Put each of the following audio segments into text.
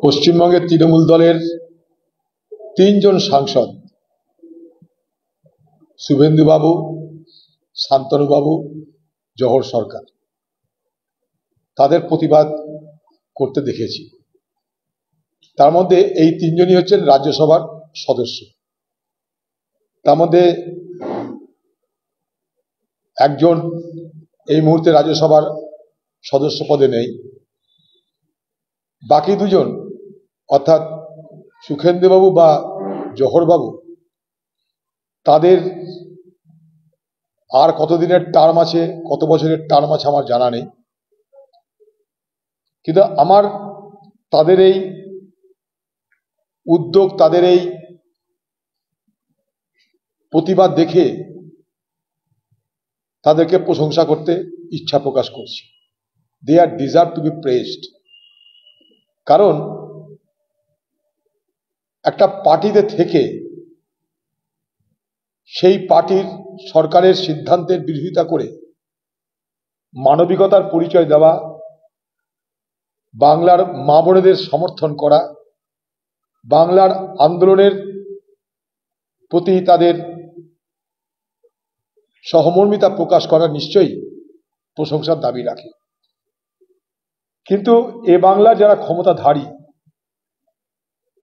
পশ্চিমবঙ্গের তৃণমূল দলের তিনজন সাংসদ শুভেন্দুবাবু, শান্তনুবাবু, জহর সরকার তাদের প্রতিবাদ করতে দেখেছি। তার মধ্যে এই তিনজনই হচ্ছেন রাজ্যসভার সদস্য। তার মধ্যে একজন এই মুহূর্তে রাজ্যসভার সদস্য পদে নেই। বাকি দুজন অর্থাৎ সুখেন্দুবাবু বা জহরবাবু, তাদের আর কতদিনের টার্ম আছে, কত বছরের টার্ম আছে আমার জানা নেই, কিন্তু আমার তাদের এই উদ্যোগ, তাদের এই প্রতিবাদ দেখে তাদেরকে প্রশংসা করতে ইচ্ছা প্রকাশ করছি। দে আর ডিজার্ভ টু বি প্রেজড। কারণ একটা পার্টিতে থেকে সেই পার্টির সরকারের সিদ্ধান্তের বিরোধিতা করে মানবিকতার পরিচয় দেওয়া, বাংলার মা বোনেদের সমর্থন করা, বাংলার আন্দোলনের প্রতি তাদের সহমর্মিতা প্রকাশ করা নিশ্চয়ই প্রশংসার দাবি রাখে। কিন্তু এ বাংলার যারা ক্ষমতাধারী,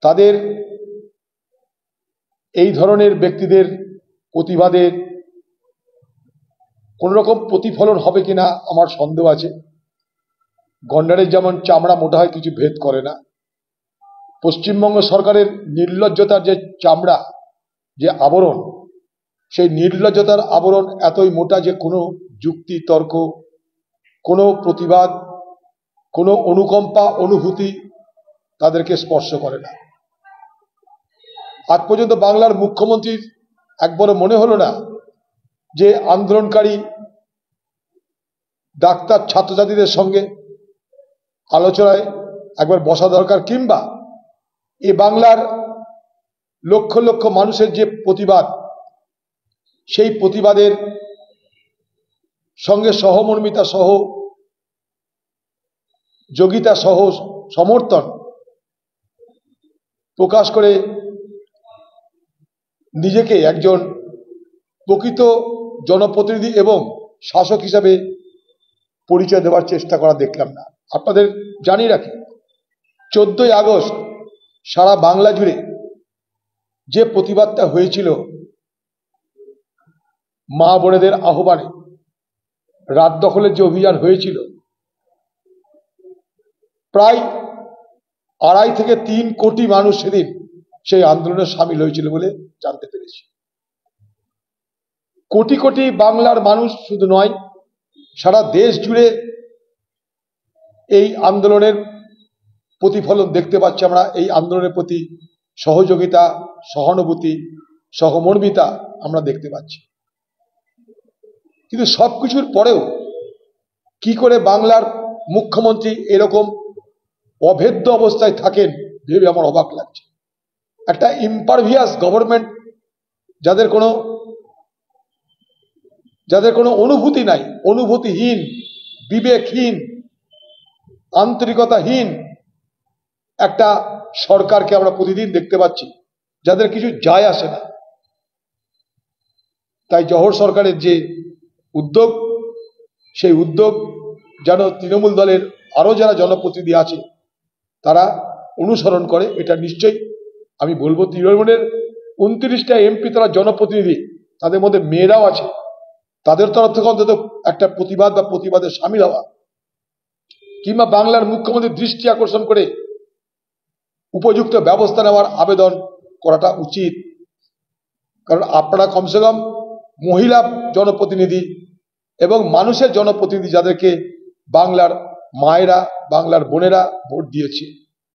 তাদের এই ধরনের ব্যক্তিদের প্রতিবাদের কোন রকম প্রতিফলন হবে কিনা আমার সন্দেহ আছে। গন্ডারের যেমন চামড়া মোটা হয়, কিছু ভেদ করে না। পশ্চিমবঙ্গ সরকারের নির্লজ্জতার যে চামড়া, যে আবরণ, সেই নির্লজ্জতার আবরণ এতই মোটা যে কোনো যুক্তি তর্ক, কোনো প্রতিবাদ, কোনো অনুকম্পা, অনুভূতি তাদেরকে স্পর্শ করে না। আজ পর্যন্ত বাংলার মুখ্যমন্ত্রীর একবারও মনে হলো না যে আন্দোলনকারী ডাক্তার ছাত্রছাত্রীদের সঙ্গে আলোচনায় একবার বসা দরকার, কিংবা এ বাংলার লক্ষ লক্ষ মানুষের যে প্রতিবাদ, সেই প্রতিবাদের সঙ্গে সহমর্মিতা সহ, যোগিতা সহ সমর্থন প্রকাশ করে নিজেকে একজন প্রকৃত জনপ্রতিনিধি এবং শাসক হিসাবে পরিচয় দেওয়ার চেষ্টা করা দেখলাম না। আপনাদের জানিয়ে রাখি, 14ই আগস্ট সারা বাংলা জুড়ে যে প্রতিবাদটা হয়েছিল, মা বোনেদের আহ্বানে রাত দখলের যে অভিযান হয়েছিল, প্রায় 2.5 থেকে 3 কোটি মানুষ সেদিন সেই আন্দোলনে সামিল হয়েছিল বলে জানতে পেরেছি। কোটি কোটি বাংলার মানুষ শুধু নয়, সারা দেশ জুড়ে এই আন্দোলনের প্রতিফলন দেখতে পাচ্ছি আমরা। এই আন্দোলনের প্রতি সহযোগিতা, সহানুভূতি, সহমর্মিতা আমরা দেখতে পাচ্ছি। কিন্তু সবকিছুর পরেও কি করে বাংলার মুখ্যমন্ত্রী এরকম অভেদ্য অবস্থায় থাকেন ভেবে আমার অবাক লাগছে। একটা ইম্পারভিয়াস গভর্নমেন্ট, যাদের কোনো অনুভূতি নাই, অনুভূতিহীন, বিবেকহীন, আন্তরিকতাহীন একটা সরকারকে আমরা প্রতিদিন দেখতে পাচ্ছি, যাদের কিছু যায় আসে না। তাই জহর সরকারের যে উদ্যোগ, সেই উদ্যোগ যেন তৃণমূল দলের আরো যারা জনপ্রতিনিধি আছে তারা অনুসরণ করে। এটা নিশ্চয়ই আমি বলবো, তৃণমূলের 29টা এমপি তারা জনপ্রতিনিধি, তাদের মধ্যে মেয়েরাও আছে। তাদের তরফ থেকে অন্তত একটা প্রতিবাদ বা প্রতিবাদে সামিল হওয়া, কিংবা বাংলার মুখ্যমন্ত্রীর দৃষ্টি আকর্ষণ করে উপযুক্ত ব্যবস্থা নেওয়ার আবেদন করাটা উচিত। কারণ আপনারা কমসে কম মহিলা জনপ্রতিনিধি এবং মানুষের জনপ্রতিনিধি, যাদেরকে বাংলার মায়েরা, বাংলার বোনেরা ভোট দিয়েছে।